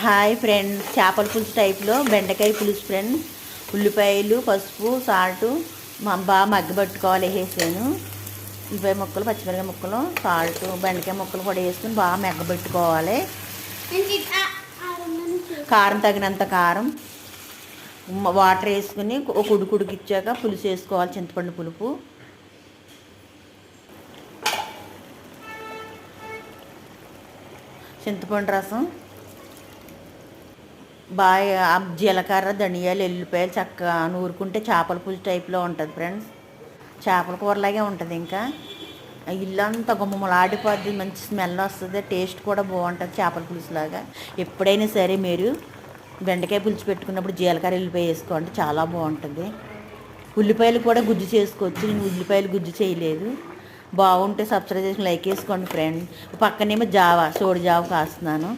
Hi friends, చేపల పులుసు టైప్లో బెండకాయ పులుసు ఫ్రెండ్స్. ఉల్లిపాయలు, పసుపు, సాల్టు బాగా మగ్గబెట్టుకోవాలి. వేసాను ఉల్లిపాయ ముక్కలు, పచ్చిమిరపకాయ ముక్కలు, సాల్టు, బెండకాయ ముక్కలు కూడా వేసుకుని బాగా మగ్గబెట్టుకోవాలి. కారం తగినంత కారం, వాటర్ వేసుకుని ఒక ఉడికిచ్చాక పులుసు వేసుకోవాలి. చింతపండు పులుపు, చింతపండు రసం, బాగా జీలకర్ర, ధనియాలు, ఎల్లిపాయలు చక్కగా నూరుకుంటే చేపల పులుసు టైప్లో ఉంటుంది ఫ్రెండ్స్. చేపల కూరలాగే ఉంటుంది. ఇంకా ఇల్లంతా గుమ్మలాడిపోద్ది, మంచి స్మెల్ వస్తుంది. టేస్ట్ కూడా బాగుంటుంది చేపల పులుసులాగా. ఎప్పుడైనా సరే మీరు బెండకాయ పులుసు పెట్టుకున్నప్పుడు జీలకర్ర, ఎల్లిపాయ వేసుకోండి, చాలా బాగుంటుంది. ఉల్లిపాయలు కూడా గుజ్జు చేసుకోవచ్చు. నేను ఉల్లిపాయలు గుజ్జు చేయలేదు. బాగుంటే సబ్స్క్రైబ్ చేసి లైక్ వేసుకోండి ఫ్రెండ్. పక్కనేమో సోడి జావ కాస్తున్నాను.